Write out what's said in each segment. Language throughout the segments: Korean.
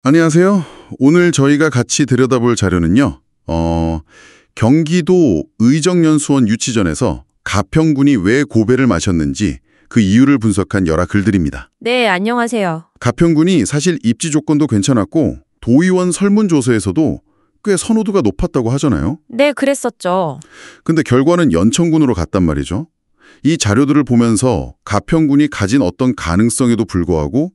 안녕하세요. 오늘 저희가 같이 들여다볼 자료는요. 경기도 의정연수원 유치전에서 가평군이 왜 고배를 마셨는지 그 이유를 분석한 여러 글들입니다. 네, 안녕하세요. 가평군이 사실 입지 조건도 괜찮았고 도의원 설문조사에서도 꽤 선호도가 높았다고 하잖아요. 네, 그랬었죠. 근데 결과는 연천군으로 갔단 말이죠. 이 자료들을 보면서 가평군이 가진 어떤 가능성에도 불구하고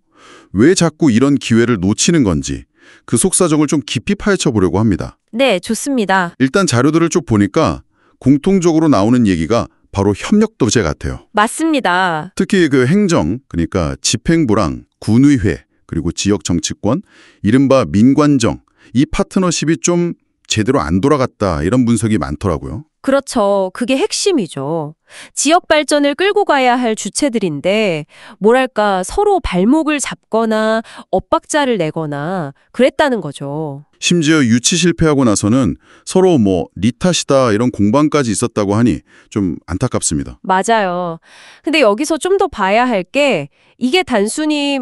왜 자꾸 이런 기회를 놓치는 건지 그 속사정을 좀 깊이 파헤쳐 보려고 합니다. 네, 좋습니다. 일단 자료들을 쭉 보니까 공통적으로 나오는 얘기가 바로 협력도제 같아요. 맞습니다. 특히 그 행정, 그러니까 집행부랑 군의회, 그리고 지역 정치권, 이른바 민관정, 이 파트너십이 좀 제대로 안 돌아갔다 이런 분석이 많더라고요. 그렇죠. 그게 핵심이죠. 지역 발전을 끌고 가야 할 주체들인데, 뭐랄까, 서로 발목을 잡거나 엇박자를 내거나 그랬다는 거죠. 심지어 유치 실패하고 나서는 서로 네 탓이다 이런 공방까지 있었다고 하니 좀 안타깝습니다. 맞아요. 근데 여기서 좀 더 봐야 할 게, 이게 단순히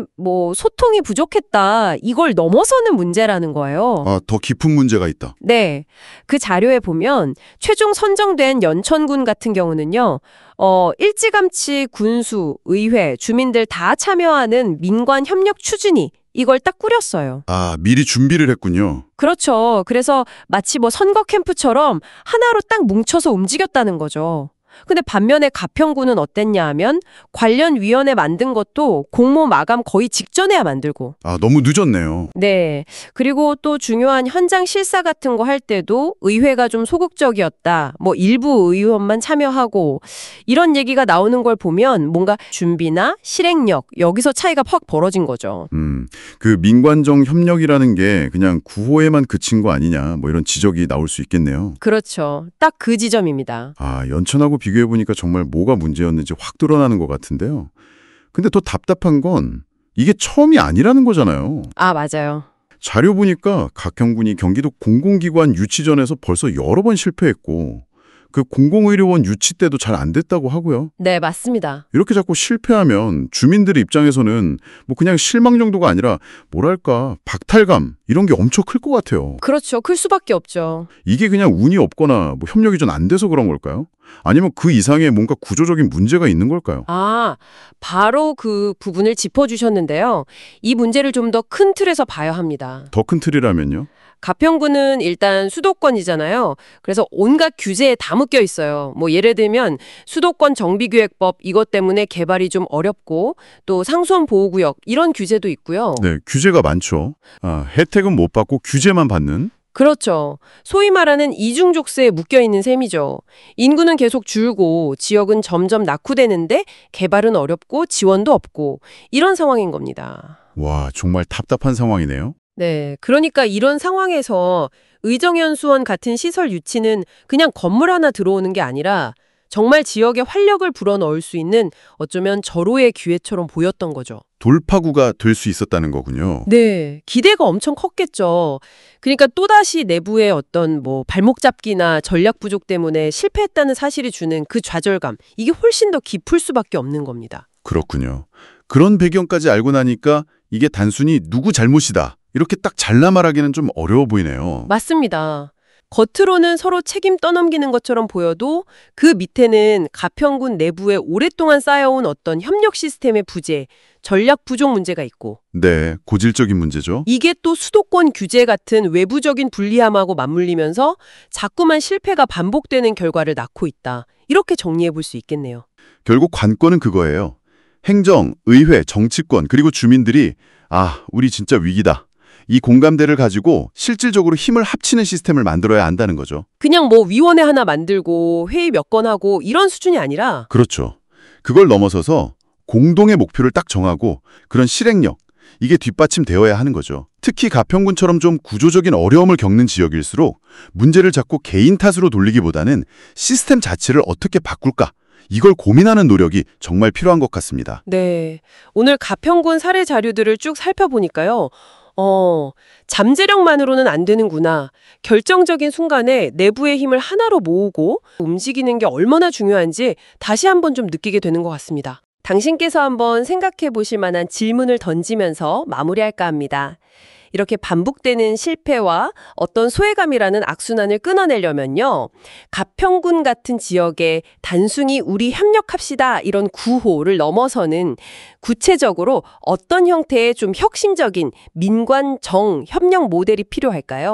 소통이 부족했다, 이걸 넘어서는 문제라는 거예요. 더 깊은 문제가 있다. 네. 그 자료에 보면 최종 선정된 연천군 같은 경우는요. 일찌감치 군수, 의회, 주민들 다 참여하는 민관 협력 추진위 이걸 딱 꾸렸어요. 미리 준비를 했군요. 그렇죠. 그래서 마치 선거 캠프처럼 하나로 딱 뭉쳐서 움직였다는 거죠. 근데 반면에 가평군은 어땠냐 하면 관련 위원회 만든 것도 공모 마감 거의 직전에야 만들고. 너무 늦었네요. 네. 그리고 또 중요한 현장 실사 같은 거 할 때도 의회가 좀 소극적이었다. 일부 의원만 참여하고 이런 얘기가 나오는 걸 보면 뭔가 준비나 실행력 여기서 차이가 확 벌어진 거죠. 그 민관정 협력이라는 게 그냥 구호에만 그친 거 아니냐 이런 지적이 나올 수 있겠네요. 그렇죠. 딱 그 지점입니다. 연천하고 비교해보니까 정말 뭐가 문제였는지 확 드러나는 것 같은데요. 근데 더 답답한 건 이게 처음이 아니라는 거잖아요. 맞아요. 자료 보니까 가평군이 경기도 공공기관 유치전에서 벌써 여러 번 실패했고 그 공공의료원 유치 때도 잘 안 됐다고 하고요. 네, 맞습니다. 이렇게 자꾸 실패하면 주민들의 입장에서는 그냥 실망 정도가 아니라 뭐랄까 박탈감 이런 게 엄청 클 것 같아요. 그렇죠. 클 수밖에 없죠. 이게 그냥 운이 없거나 협력이 좀 안 돼서 그런 걸까요? 아니면 그 이상의 뭔가 구조적인 문제가 있는 걸까요? 바로 그 부분을 짚어주셨는데요. 이 문제를 좀 더 큰 틀에서 봐야 합니다. 더 큰 틀이라면요? 가평군은 일단 수도권이잖아요. 그래서 온갖 규제에 다 묶여 있어요. 예를 들면 수도권 정비기획법 이것 때문에 개발이 좀 어렵고 또 상수원 보호구역 이런 규제도 있고요. 네, 규제가 많죠. 혜택은 못 받고 규제만 받는? 그렇죠. 소위 말하는 이중족쇄에 묶여있는 셈이죠. 인구는 계속 줄고 지역은 점점 낙후되는데 개발은 어렵고 지원도 없고 이런 상황인 겁니다. 와, 정말 답답한 상황이네요. 네, 그러니까 이런 상황에서 의정연수원 같은 시설 유치는 그냥 건물 하나 들어오는 게 아니라 정말 지역에 활력을 불어넣을 수 있는 어쩌면 절호의 기회처럼 보였던 거죠. 돌파구가 될 수 있었다는 거군요. 네, 기대가 엄청 컸겠죠. 그러니까 또다시 내부의 어떤 발목 잡기나 전략 부족 때문에 실패했다는 사실이 주는 그 좌절감, 이게 훨씬 더 깊을 수밖에 없는 겁니다. 그렇군요. 그런 배경까지 알고 나니까 이게 단순히 누구 잘못이다 이렇게 딱 잘라 말하기는 좀 어려워 보이네요. 맞습니다. 겉으로는 서로 책임 떠넘기는 것처럼 보여도 그 밑에는 가평군 내부에 오랫동안 쌓여온 어떤 협력 시스템의 부재, 전략 부족 문제가 있고. 네, 고질적인 문제죠. 이게 또 수도권 규제 같은 외부적인 불리함하고 맞물리면서 자꾸만 실패가 반복되는 결과를 낳고 있다. 이렇게 정리해 볼 수 있겠네요. 결국 관건은 그거예요. 행정, 의회, 정치권 그리고 주민들이 우리 진짜 위기다. 이 공감대를 가지고 실질적으로 힘을 합치는 시스템을 만들어야 한다는 거죠. 그냥 위원회 하나 만들고 회의 몇 건 하고 이런 수준이 아니라. 그렇죠. 그걸 넘어서서 공동의 목표를 딱 정하고 그런 실행력, 이게 뒷받침되어야 하는 거죠. 특히 가평군처럼 좀 구조적인 어려움을 겪는 지역일수록 문제를 자꾸 개인 탓으로 돌리기보다는 시스템 자체를 어떻게 바꿀까? 이걸 고민하는 노력이 정말 필요한 것 같습니다. 네. 오늘 가평군 사례 자료들을 쭉 살펴보니까요. 잠재력만으로는 안 되는구나. 결정적인 순간에 내부의 힘을 하나로 모으고 움직이는 게 얼마나 중요한지 다시 한번 좀 느끼게 되는 것 같습니다. 당신께서 한번 생각해 보실 만한 질문을 던지면서 마무리할까 합니다. 이렇게 반복되는 실패와 어떤 소외감이라는 악순환을 끊어내려면요. 가평군 같은 지역에 단순히 우리 협력합시다 이런 구호를 넘어서는 구체적으로 어떤 형태의 좀 혁신적인 민관 정 협력 모델이 필요할까요?